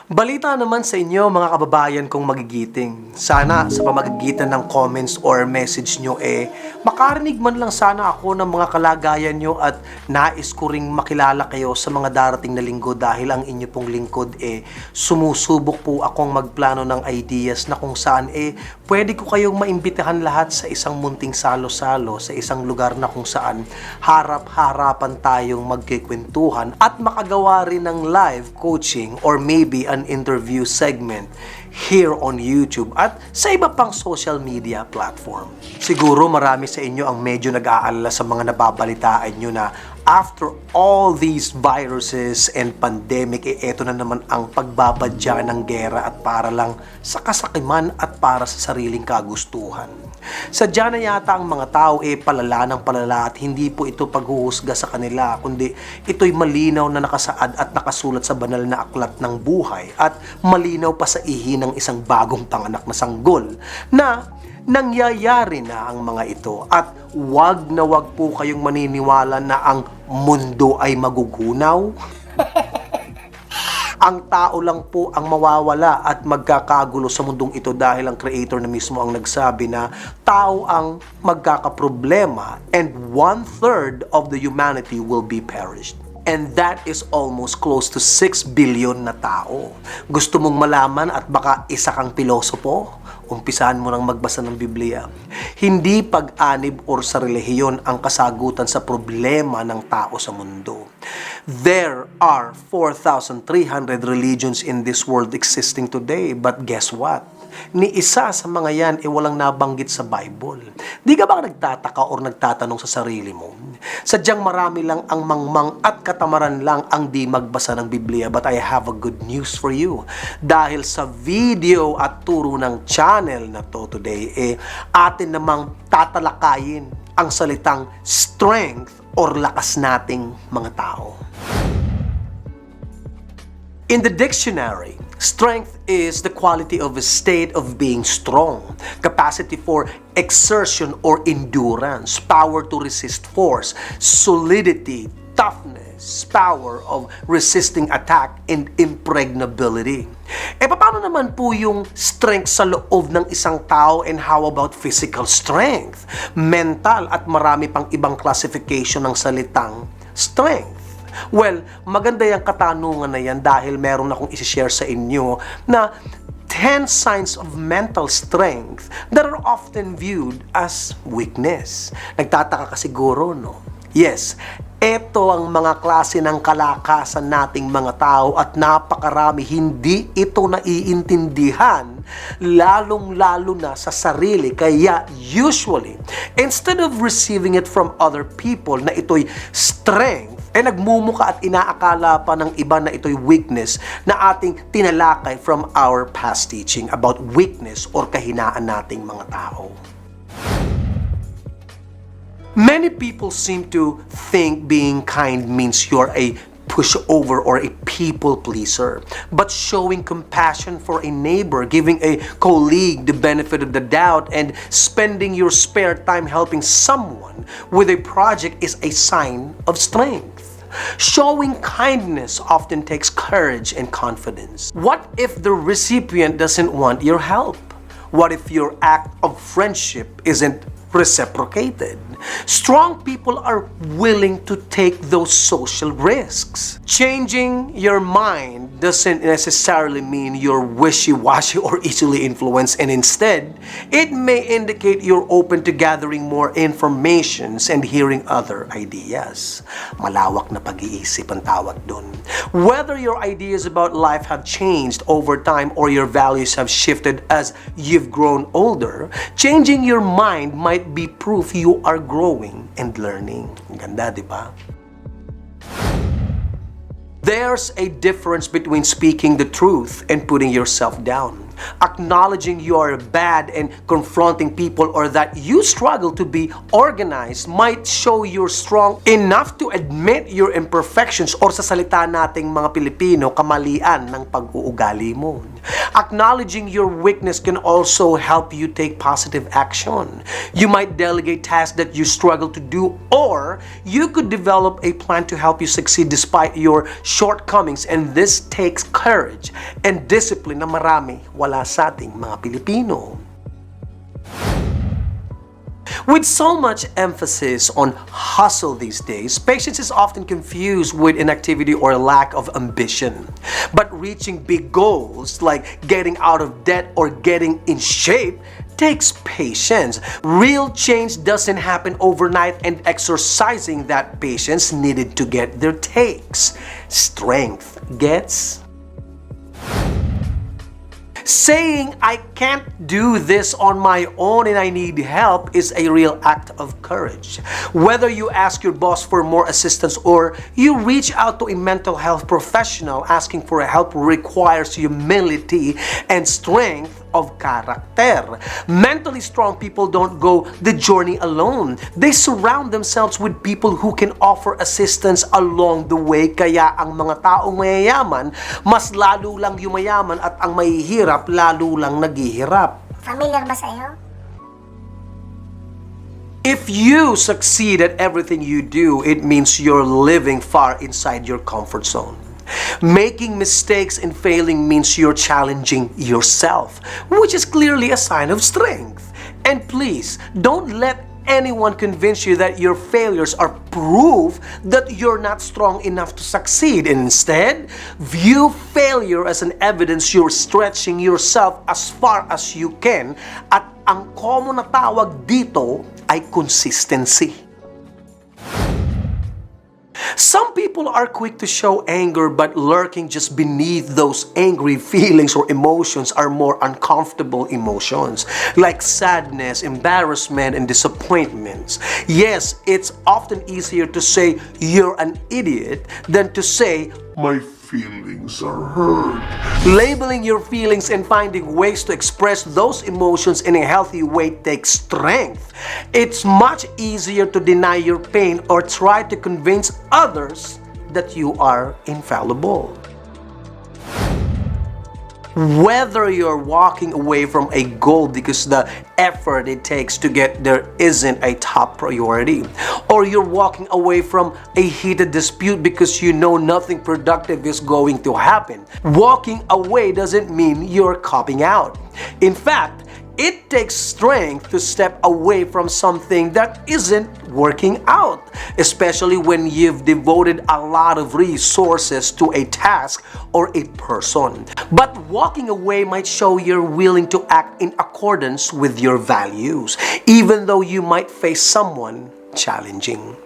Balita naman sa inyo mga kababayan kong magigiting. Sana sa pamamagitan ng comments or message nyo makarinig man lang sana ako ng mga kalagayan nyo at nais ko ring makilala kayo sa mga darating na linggo dahil ang inyo pong lingkod sumusubok po akong magplano ng ideas na kung saan pwede ko kayong maimbitahan lahat sa isang munting salo-salo sa isang lugar na kung saan harap-harapan tayong magkikwentuhan at makagawa rin ng live coaching or maybe an interview segment here on YouTube at sa iba pang social media platform. Siguro marami sa inyo ang medyo nag-aalala sa mga nababalitaan nyo na after all these viruses and pandemic, eto na naman ang pagbabadya ng gera at para lang sa kasakiman at para sa sariling kagustuhan. Sadya na yata ang mga tao palala ng palala at hindi po ito paghuhusga sa kanila kundi ito'y malinaw na nakasaad at nakasulat sa banal na aklat ng buhay at malinaw pa sa ihi ng isang bagong panganak na sanggol na nangyayari na ang mga ito at wag na wag po kayong maniniwala na ang mundo ay magugunaw. Ang tao lang po ang mawawala at magkakagulo sa mundong ito dahil ang Creator na mismo ang nagsabi na tao ang magkakaproblema and 1/3 of the humanity will be perished. And that is almost close to 6 billion na tao. Gusto mong malaman at baka isa kang pilosopo? Umpisahan mo nang magbasa ng Biblia. Hindi pag-anib or sa relihiyon ang kasagutan sa problema ng tao sa mundo. There are 4,300 religions in this world existing today, but guess what? Ni isa sa mga yan walang nabanggit sa Bible. Di ka ba nagtataka or nagtatanong sa sarili mo? Sadyang marami lang ang mangmang at katamaran lang ang di magbasa ng Biblia, but I have a good news for you. Dahil sa video at turo ng channel na to today, atin namang tatalakayin ang salitang strength or lakas nating mga tao. In the dictionary, strength is the quality of a state of being strong, capacity for exertion or endurance, power to resist force, solidity, toughness, power of resisting attack, and impregnability. Paano naman po yung strength sa loob ng isang tao and how about physical strength, mental at marami pang ibang classification ng salitang strength? Well, maganda yung katanungan na yan dahil meron akong isi-share sa inyo na 10 signs of mental strength that are often viewed as weakness. Nagtataka ka siguro, no? Yes, ito ang mga klase ng kalakasan nating mga tao at napakarami hindi ito naiintindihan, lalong-lalo na sa sarili. Kaya usually, instead of receiving it from other people na ito'y strength, nagmumuka at inaakala pa ng iba na ito'y weakness na ating tinalakay from our past teaching about weakness or kahinaan nating mga tao. Many people seem to think being kind means you're a pushover or a people pleaser. But showing compassion for a neighbor, giving a colleague the benefit of the doubt, and spending your spare time helping someone with a project is a sign of strength. Showing kindness often takes courage and confidence. What if the recipient doesn't want your help? What if your act of friendship isn't reciprocated? Strong people are willing to take those social risks. Changing your mind doesn't necessarily mean you're wishy-washy or easily influenced, and instead, it may indicate you're open to gathering more informations and hearing other ideas. Malawak na pag-iisip ang tawag dun. Whether your ideas about life have changed over time or your values have shifted as you've grown older, changing your mind might be proof you are growing and learning. Ganda, di ba? There's a difference between speaking the truth and putting yourself down. Acknowledging you are bad and confronting people or that you struggle to be organized might show you're strong enough to admit your imperfections or sa salita nating mga Pilipino, kamalian ng pag-uugali mo. Acknowledging your weakness can also help you take positive action. You might delegate tasks that you struggle to do, or you could develop a plan to help you succeed despite your shortcomings, and this takes courage and discipline na marami wala sa ating mga Pilipino. With so much emphasis on hustle these days, patience is often confused with inactivity or lack of ambition. But reaching big goals like getting out of debt or getting in shape takes patience. Real change doesn't happen overnight, and exercising that patience needed to get there takes strength. Gets? Saying I can't do this on my own and I need help is a real act of courage. Whether you ask your boss for more assistance or you reach out to a mental health professional, asking for help requires humility and strength of character. Mentally strong people don't go the journey alone. They surround themselves with people who can offer assistance along the way. Kaya ang mga taong mayayaman, mas lalo lang yumayaman, at ang mahihirap, lalo lang naghihirap. Familiar ba sa'yo? If you succeed at everything you do, it means you're living far inside your comfort zone. Making mistakes and failing means you're challenging yourself, which is clearly a sign of strength. And please, don't let anyone convince you that your failures are proof that you're not strong enough to succeed. Instead, view failure as an evidence you're stretching yourself as far as you can, at ang common na tawag dito ay consistency. Some people are quick to show anger, but lurking just beneath those angry feelings or emotions are more uncomfortable emotions, like sadness, embarrassment, and disappointments. Yes, it's often easier to say you're an idiot than to say, my feelings are hurt. labeling your feelings and finding ways to express those emotions in a healthy way takes strength. It's much easier to deny your pain or try to convince others that you are infallible. Whether you're walking away from a goal because the effort it takes to get there isn't a top priority, or you're walking away from a heated dispute because you know nothing productive is going to happen, walking away doesn't mean you're copping out. In fact, it takes strength to step away from something that isn't working out, especially when you've devoted a lot of resources to a task or a person. But walking away might show you're willing to act in accordance with your values, even though you might face someone challenging.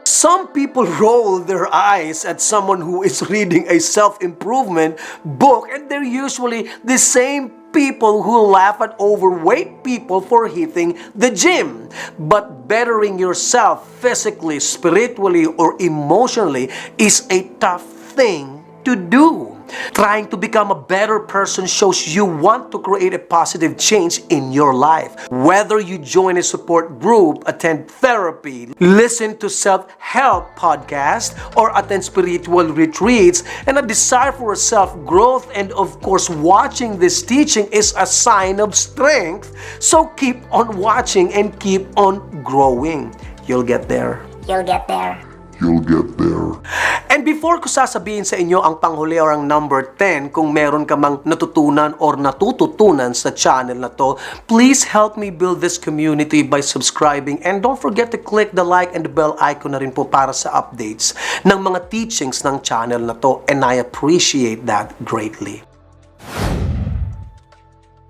Some people roll their eyes at someone who is reading a self-improvement book, and they're usually the same people who laugh at overweight people for hitting the gym. But bettering yourself physically, spiritually, or emotionally is a tough thing to do. Trying to become a better person shows you want to create a positive change in your life. Whether you join a support group, attend therapy, listen to self-help podcasts, or attend spiritual retreats, and a desire for self-growth, and of course watching this teaching is a sign of strength. So keep on watching and keep on growing. You'll get there. You'll get there. You'll get there. And before ko sasabihin sa inyo ang panghuli or ang number 10, kung meron ka mang natutunan or natututunan sa channel na to, please help me build this community by subscribing, and don't forget to click the like and the bell icon na rin po para sa updates ng mga teachings ng channel na to, and I appreciate that greatly.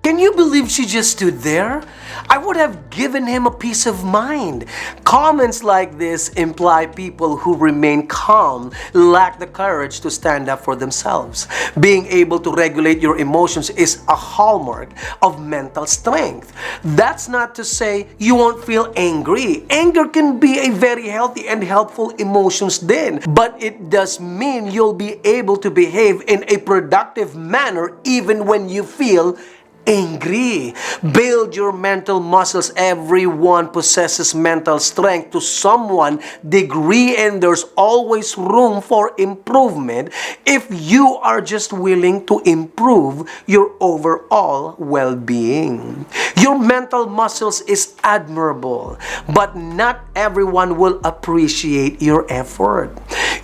Can you believe she just stood there? I would have given him a peace of mind. Comments like this imply people who remain calm lack the courage to stand up for themselves. Being able to regulate your emotions is a hallmark of mental strength. That's not to say you won't feel angry. Anger can be a very healthy and helpful emotions then, but it does mean you'll be able to behave in a productive manner even when you feel angry. Build your mental muscles. Everyone possesses mental strength to someone degree, and there's always room for improvement if you are just willing to improve your overall well-being. Your mental muscles is admirable, but not everyone will appreciate your effort.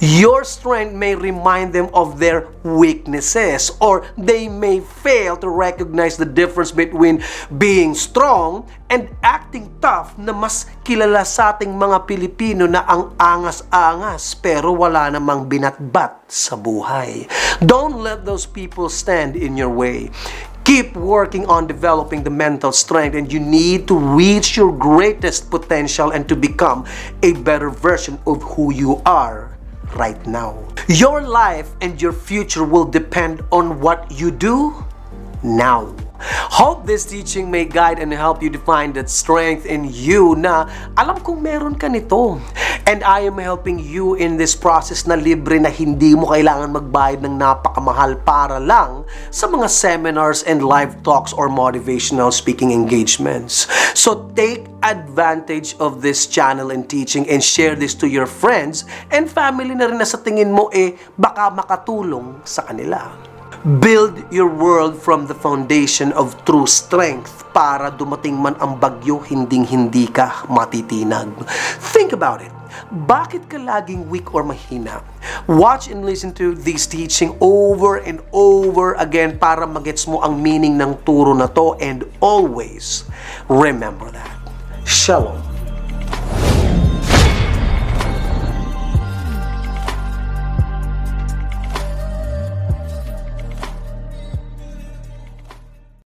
Your strength may remind them of their weaknesses, or they may fail to recognize the difference between being strong and acting tough, na mas kilala sa ating mga Pilipino na ang angas-angas pero wala namang binatbat sa buhay. Don't let those people stand in your way. Keep working on developing the mental strength, and you need to reach your greatest potential and to become a better version of who you are right now. Your life and your future will depend on what you do now. Hope this teaching may guide and help you define that strength in you na alam kong meron ka nito. And I am helping you in this process na libre, na hindi mo kailangan magbayad ng napakamahal para lang sa mga seminars and live talks or motivational speaking engagements. So take advantage of this channel and teaching and share this to your friends and family na rin na sa tingin mo baka makatulong sa kanila. Build your world from the foundation of true strength para dumating man ang bagyo, hinding-hindi ka matitinag. Think about it. Bakit ka laging weak or mahina? Watch and listen to this teaching over and over again para magets mo ang meaning ng turo na to, and always remember that. Shalom.